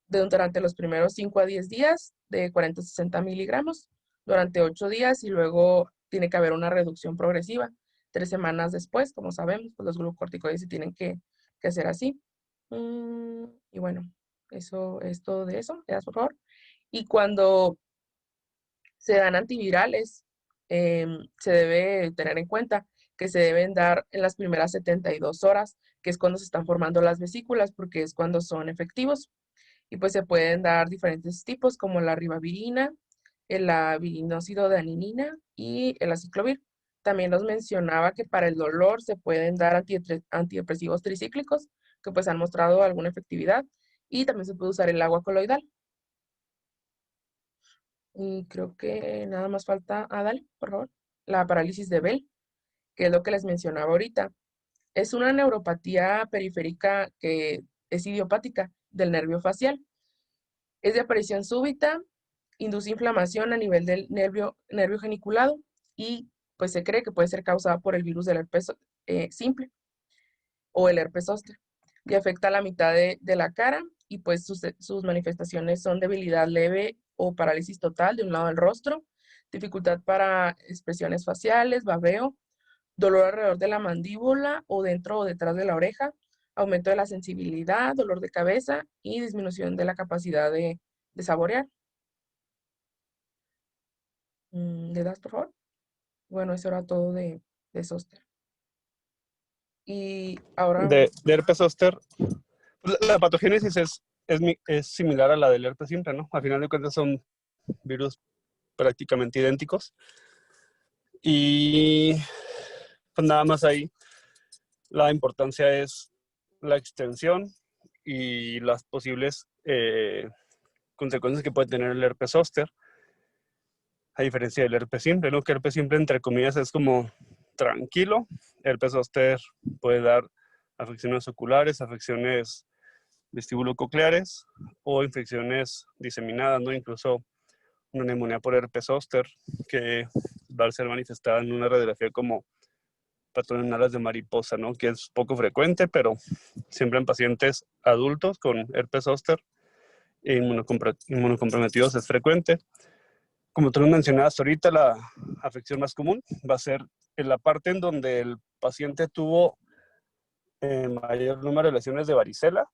durante los primeros 5 a 10 días de 40 a 60 miligramos durante 8 días y luego tiene que haber una reducción progresiva. 3 semanas después, como sabemos, pues los glucorticoides se tienen que hacer así. Y bueno, eso es todo de eso. ¿Me das, por favor? Y cuando se dan antivirales, se debe tener en cuenta que se deben dar en las primeras 72 horas, que es cuando se están formando las vesículas, porque es cuando son efectivos. Y pues se pueden dar diferentes tipos, como la ribavirina, el avirinócido de aninina y el aciclovir. También nos mencionaba que para el dolor se pueden dar antidepresivos tricíclicos, que pues han mostrado alguna efectividad, y también se puede usar el agua coloidal. Y creo que nada más falta, dale, por favor, la parálisis de Bell, que es lo que les mencionaba ahorita. Es una neuropatía periférica que es idiopática del nervio facial. Es de aparición súbita, induce inflamación a nivel del nervio geniculado y pues se cree que puede ser causada por el virus del herpes simple o el herpes zóster y afecta a la mitad de la cara y pues sus manifestaciones son debilidad leve o parálisis total de un lado del rostro, dificultad para expresiones faciales, babeo, dolor alrededor de la mandíbula o dentro o detrás de la oreja, aumento de la sensibilidad, dolor de cabeza y disminución de la capacidad de saborear. ¿Le das, por favor? Bueno, eso era todo de zóster. Y ahora, De herpes zóster, la patogénesis es similar a la del herpes simple, ¿no? Al final de cuentas son virus prácticamente idénticos. Y pues nada más ahí, la importancia es la extensión y las posibles consecuencias que puede tener el herpes zóster, a diferencia del herpes simple, ¿no? Que el herpes simple, entre comillas, es como tranquilo. El herpes zóster puede dar afecciones oculares, afecciones vestíbulo-cocleares o infecciones diseminadas, ¿no? Incluso una neumonía por herpes zóster que va a ser manifestada en una radiografía como patrón en alas de mariposa, ¿no? Que es poco frecuente, pero siempre en pacientes adultos con herpes zóster e inmunocomprometidos es frecuente. Como tú lo mencionabas ahorita, la afección más común va a ser en la parte en donde el paciente tuvo mayor número de lesiones de varicela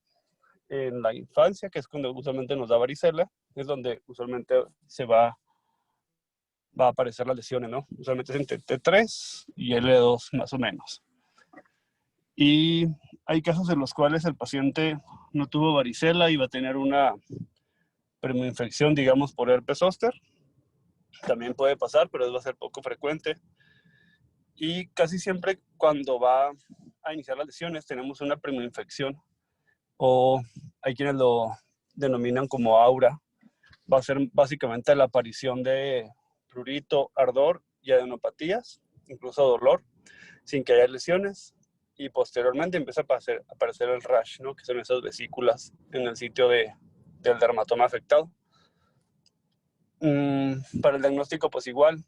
en la infancia, que es cuando usualmente nos da varicela, es donde usualmente va a aparecer las lesiones, ¿no? Usualmente es entre T3 y L2 más o menos. Y hay casos en los cuales el paciente no tuvo varicela y va a tener una primoinfección, digamos, por herpes zóster. También puede pasar, pero va a ser poco frecuente. Y casi siempre cuando va a iniciar las lesiones tenemos una primoinfección, o hay quienes lo denominan como aura. Va a ser básicamente la aparición de prurito, ardor y adenopatías, incluso dolor, sin que haya lesiones. Y posteriormente empieza a aparecer el rash, ¿no? Que son esas vesículas en el sitio del dermatoma afectado. Para el diagnóstico, pues igual,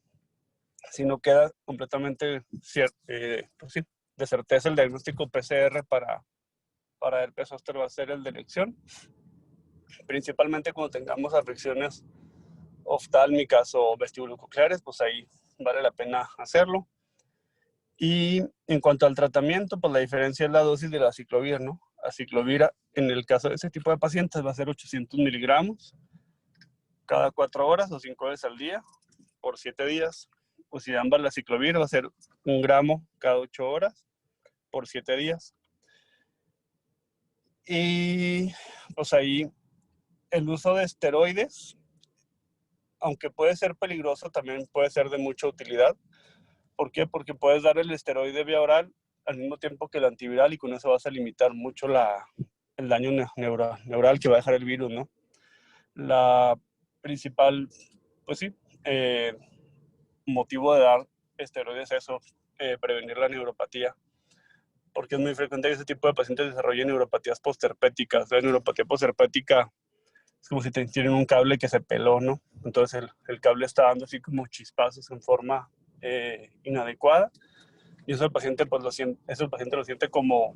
si no queda completamente pues sí, de certeza el diagnóstico PCR para herpes zóster va a ser el de elección, principalmente cuando tengamos afecciones oftálmicas o vestibulococleares, pues ahí vale la pena hacerlo. Y en cuanto al tratamiento, pues la diferencia es la dosis de la aciclovir, ¿no? Aciclovir, en el caso de ese tipo de pacientes, va a ser 800 miligramos cada 4 horas o 5 veces al día por 7 días. Pues si ambas la aciclovir va a ser 1 gramo cada 8 horas por 7 días. Y pues ahí el uso de esteroides, aunque puede ser peligroso, también puede ser de mucha utilidad. ¿Por qué? Porque puedes dar el esteroide vía oral al mismo tiempo que el antiviral y con eso vas a limitar mucho el daño neural que va a dejar el virus, ¿no? La principal, pues sí, motivo de dar esteroides es eso, prevenir la neuropatía, porque es muy frecuente que ese tipo de pacientes desarrollen neuropatías postherpéticas. La neuropatía postherpética es como si tienen un cable que se peló, ¿no? Entonces el cable está dando así como chispazos en forma inadecuada y eso el paciente pues lo siente como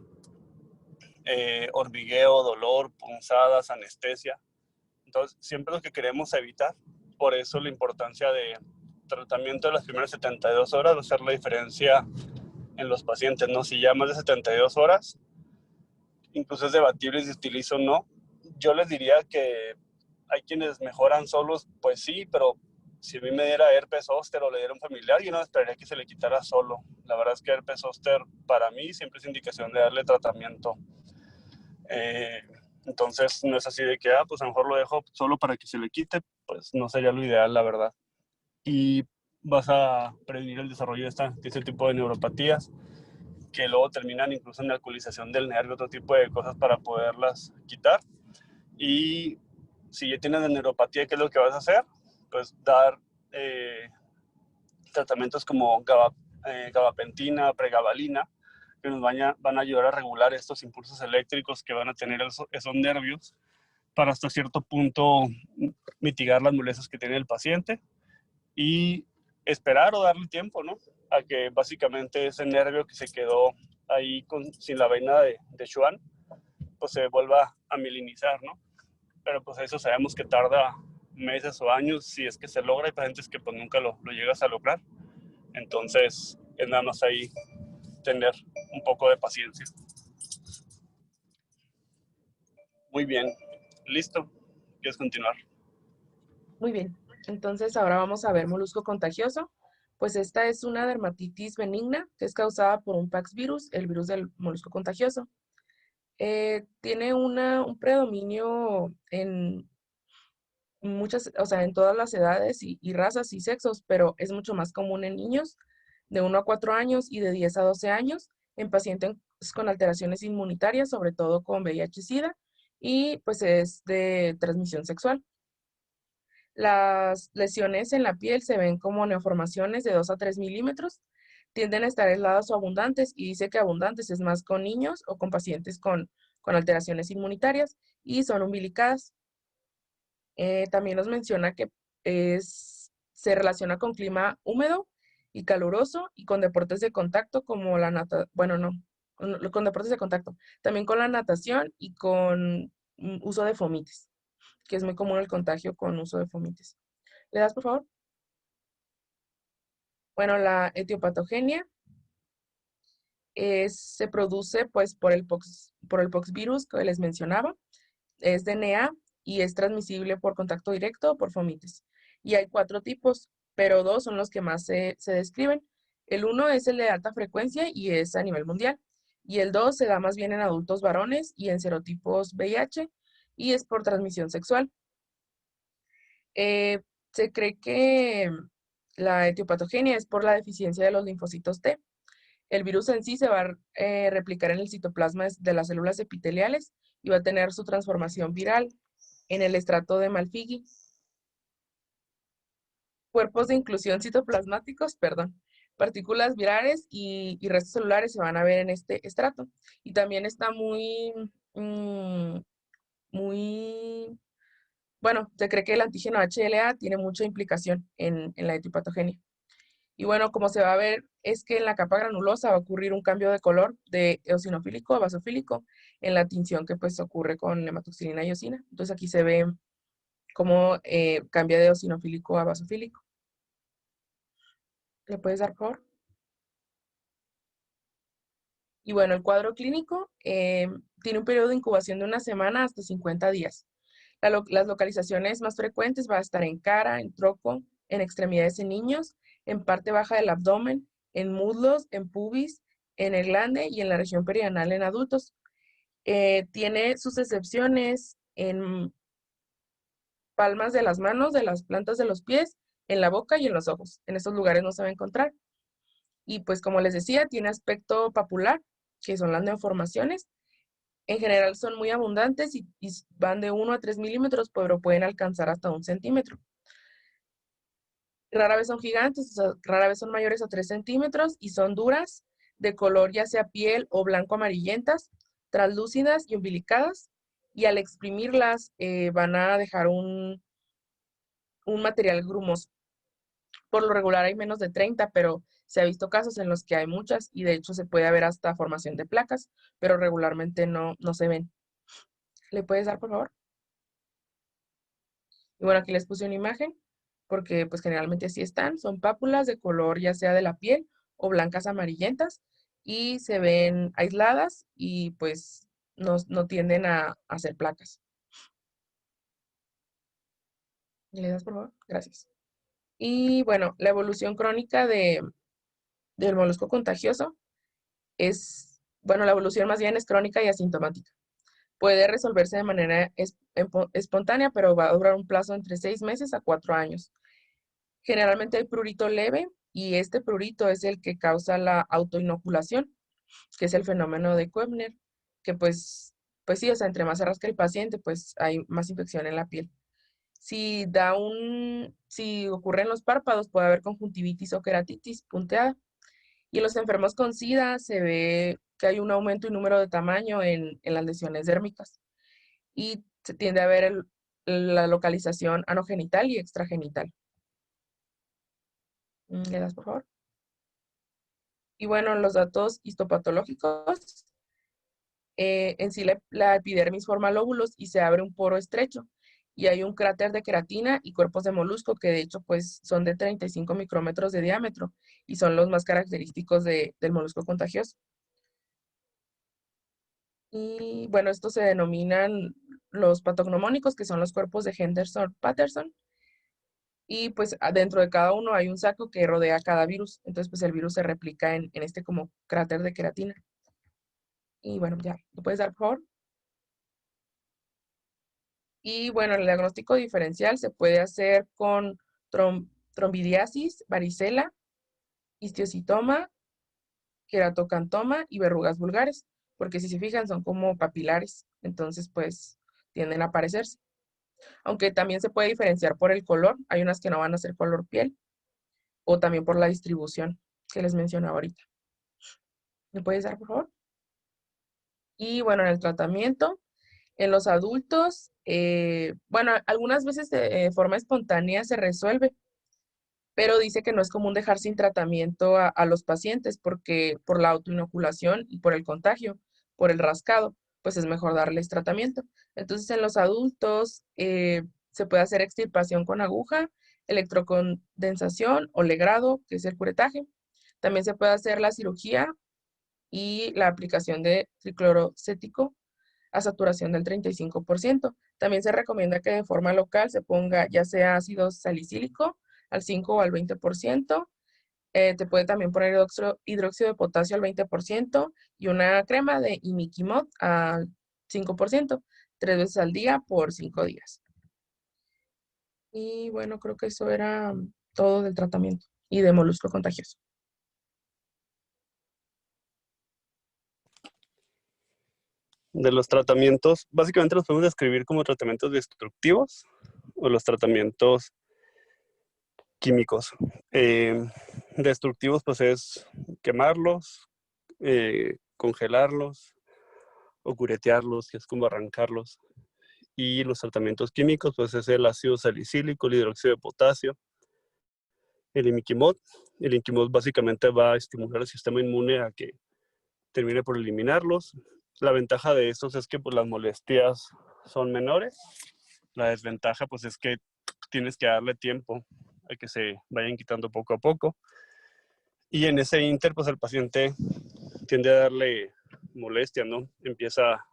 hormigueo, dolor, punzadas, anestesia. Entonces siempre lo que queremos evitar, por eso la importancia de tratamiento de las primeras 72 horas va a hacer la diferencia en los pacientes, ¿no? Si ya más de 72 horas, incluso es debatible si utilizo o no. Yo les diría que hay quienes mejoran solos, pues sí, pero si a mí me diera herpes zóster o le diera un familiar, yo no esperaría que se le quitara solo. La verdad es que herpes zóster para mí siempre es indicación de darle tratamiento. Entonces no es así de que, pues a lo mejor lo dejo solo para que se le quite, pues no sería lo ideal, la verdad. Y vas a prevenir el desarrollo de este tipo de neuropatías que luego terminan incluso en alcoholización del nervio, otro tipo de cosas para poderlas quitar. Y si ya tienes neuropatía, ¿qué es lo que vas a hacer? Pues dar tratamientos como gabapentina, pregabalina, que nos van a ayudar a regular estos impulsos eléctricos que van a tener esos nervios para hasta cierto punto mitigar las molestias que tiene el paciente y esperar o darle tiempo, ¿no? A que básicamente ese nervio que se quedó ahí sin la vaina de Schwann, pues se vuelva a mielinizar, ¿no? Pero pues eso sabemos que tarda meses o años si es que se logra. Hay pacientes que pues nunca lo llegas a lograr. Entonces es nada más ahí tener un poco de paciencia. Muy bien, listo. ¿Quieres continuar? Muy bien. Entonces ahora vamos a ver molusco contagioso. Pues esta es una dermatitis benigna que es causada por un Paxvirus, el virus del molusco contagioso. Tiene un predominio en muchas, o sea, en todas las edades y razas y sexos, pero es mucho más común en niños de 1 a 4 años y de 10 a 12 años, en pacientes con alteraciones inmunitarias, sobre todo con VIH-Sida, y pues es de transmisión sexual. Las lesiones en la piel se ven como neoformaciones de 2 a 3 milímetros, tienden a estar aisladas o abundantes, y dice que abundantes es más con niños o con pacientes con alteraciones inmunitarias, y son umbilicadas. También nos menciona que se relaciona con clima húmedo y caluroso y con deportes de contacto como la natación, bueno, no, con deportes de contacto, también con la natación y con uso de fomites, que es muy común el contagio con uso de fomites. ¿Le das, por favor? Bueno, la etiopatogenia se produce pues por el poxvirus que les mencionaba, es DNA y es transmisible por contacto directo o por fomites. Y hay 4 tipos, pero 2 son los que más se describen. El 1 es el de alta frecuencia y es a nivel mundial. Y el 2 se da más bien en adultos varones y en serotipos VIH y es por transmisión sexual. Eh, Se cree que la etiopatogenia es por la deficiencia de los linfocitos T. El virus en sí se va a replicar en el citoplasma de las células epiteliales y va a tener su transformación viral en el estrato de Malpighi. Cuerpos de inclusión citoplasmáticos, perdón, partículas virales y restos celulares se van a ver en este estrato. Y también está muy, bueno, se cree que el antígeno HLA tiene mucha implicación en la etiopatogenia. Y bueno, como se va a ver, es que en la capa granulosa va a ocurrir un cambio de color de eosinofílico a basofílico en la tinción que pues ocurre con hematoxilina y eosina. Entonces aquí se ve cómo cambia de eosinofílico a basofílico. ¿Le puedes dar, por favor? Y bueno, el cuadro clínico tiene un periodo de incubación de una semana hasta 50 días. Las localizaciones más frecuentes va a estar en cara, en troco, en extremidades en niños, en parte baja del abdomen, en muslos, en pubis, en el glande y en la región perianal en adultos. Tiene sus excepciones en palmas de las manos, de las plantas de los pies, en la boca y en los ojos. En estos lugares no se va a encontrar. Y pues como les decía, tiene aspecto papular, que son las neoformaciones. En general son muy abundantes y van de 1 a 3 milímetros, pero pueden alcanzar hasta 1 centímetro. Rara vez son gigantes, o sea, rara vez son mayores a 3 centímetros y son duras, de color ya sea piel o blanco amarillentas, translúcidas y umbilicadas. Y al exprimirlas van a dejar un material grumoso. Por lo regular hay menos de 30, pero se ha visto casos en los que hay muchas y de hecho se puede ver hasta formación de placas, pero regularmente no se ven. ¿Le puedes dar, por favor? Y bueno, aquí les puse una imagen porque pues generalmente así están. Son pápulas de color ya sea de la piel o blancas amarillentas y se ven aisladas y pues no tienden a hacer placas. ¿Le das, por favor? Gracias. Y bueno, la evolución crónica del molusco contagioso es, bueno, la evolución más bien es crónica y asintomática. Puede resolverse de manera espontánea, pero va a durar un plazo entre 6 meses a 4 años. Generalmente hay prurito leve y este prurito es el que causa la autoinoculación, que es el fenómeno de Koebner, que pues sí, o sea, entre más se rasca el paciente, pues hay más infección en la piel. Si ocurre en los párpados, puede haber conjuntivitis o queratitis punteada. Y en los enfermos con SIDA se ve que hay un aumento en número de tamaño en las lesiones dérmicas. Y se tiende a ver la localización anogenital y extragenital. ¿Le das, por favor? Y bueno, los datos histopatológicos, en sí la epidermis forma lóbulos y se abre un poro estrecho. Y hay un cráter de queratina y cuerpos de molusco que de hecho pues son de 35 micrómetros de diámetro y son los más característicos del molusco contagioso. Y bueno, estos se denominan los patognomónicos, que son los cuerpos de Henderson-Patterson. Y pues dentro de cada uno hay un saco que rodea cada virus. Entonces pues el virus se replica en este como cráter de queratina. Y bueno, ya, ¿lo puedes dar, por favor? Y bueno, el diagnóstico diferencial se puede hacer con trombidiasis, varicela, histiocytoma, queratocantoma y verrugas vulgares, porque si se fijan son como papilares, entonces pues tienden a aparecerse. Aunque también se puede diferenciar por el color, hay unas que no van a ser color piel, o también por la distribución que les mencionaba ahorita. ¿Me puedes dar, por favor? Y bueno, en el tratamiento, en los adultos, bueno, algunas veces de forma espontánea se resuelve, pero dice que no es común dejar sin tratamiento a los pacientes porque por la autoinoculación y por el contagio, por el rascado, pues es mejor darles tratamiento. Entonces, en los adultos se puede hacer extirpación con aguja, electrocondensación o legrado, que es el curetaje. También se puede hacer la cirugía y la aplicación de triclorocético a saturación del 35%. También se recomienda que de forma local se ponga ya sea ácido salicílico al 5 o al 20%. Te puede también poner hidróxido de potasio al 20% y una crema de imiquimod al 5%, 3 veces al día por 5 días. Y bueno, creo que eso era todo del tratamiento y de molusco contagioso. De los tratamientos, básicamente los podemos describir como tratamientos destructivos o los tratamientos químicos. Destructivos pues es quemarlos, congelarlos o curetearlos, que es como arrancarlos. Y los tratamientos químicos pues es el ácido salicílico, el hidróxido de potasio el imiquimod. El imiquimod básicamente va a estimular el sistema inmune a que termine por eliminarlos. La ventaja de estos es que pues, las molestias son menores. La desventaja pues es que tienes que darle tiempo a que se vayan quitando poco a poco. Y en ese inter, pues el paciente tiende a darle molestia, ¿no? Empieza.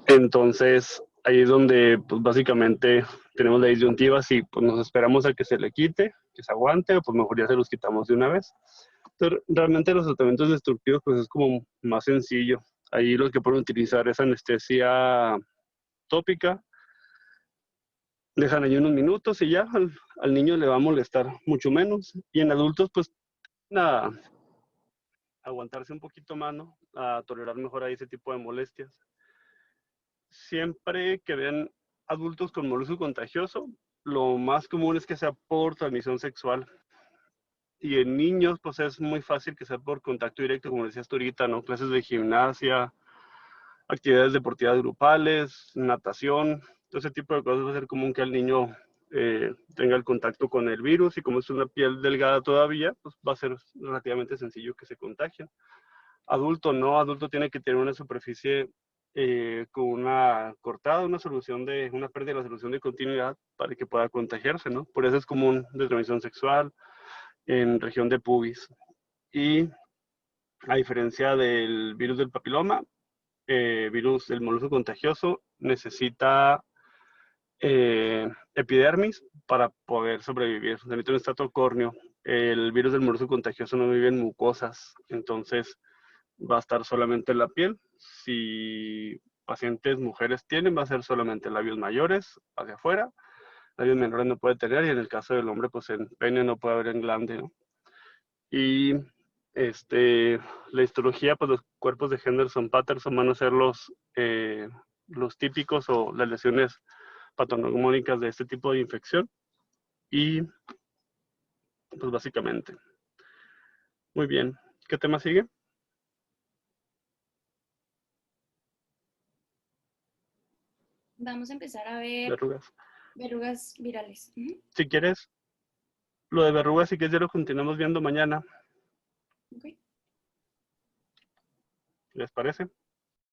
Entonces, ahí es donde, pues básicamente tenemos la disyuntiva si pues, nos esperamos a que se le quite, que se aguante, o pues mejor ya se los quitamos de una vez. Entonces, realmente los tratamientos destructivos, pues es como más sencillo. Ahí lo que pueden utilizar es anestesia tópica. Dejan ahí unos minutos y ya al niño le va a molestar mucho menos. Y en adultos, pues, nada, aguantarse un poquito más, ¿no? A tolerar mejor ahí ese tipo de molestias. Siempre que vean adultos con molusco contagioso, lo más común es que sea por transmisión sexual. Y en niños, pues es muy fácil que sea por contacto directo, como decías tú ahorita, ¿no? Clases de gimnasia, actividades deportivas grupales, natación, todo ese tipo de cosas va a ser común que el niño tenga el contacto con el virus, y como es una piel delgada todavía, pues va a ser relativamente sencillo que se contagien. Adulto no, adulto tiene que tener una superficie con una cortada, una pérdida de la solución de continuidad para que pueda contagiarse, ¿no? Por eso es común de transmisión sexual en región de pubis. Y a diferencia del virus del papiloma, virus del molusco contagioso necesita epidermis para poder sobrevivir. Necesita un estrato córneo. El virus del molusco contagioso no vive en mucosas, entonces va a estar solamente en la piel. Si pacientes mujeres tienen, va a ser solamente labios mayores hacia afuera, labios menores no puede tener, y en el caso del hombre, pues en pene no puede haber en glande, ¿no? Y la histología, pues los cuerpos de Henderson-Patterson van a ser los típicos o las lesiones patognomónicas de este tipo de infección. Y pues básicamente. Muy bien. ¿Qué tema sigue? Vamos a empezar a ver Verrugas. verrugas virales. Si quieres, lo de verrugas, si quieres, ya lo continuamos viendo mañana. Okay. ¿Les parece?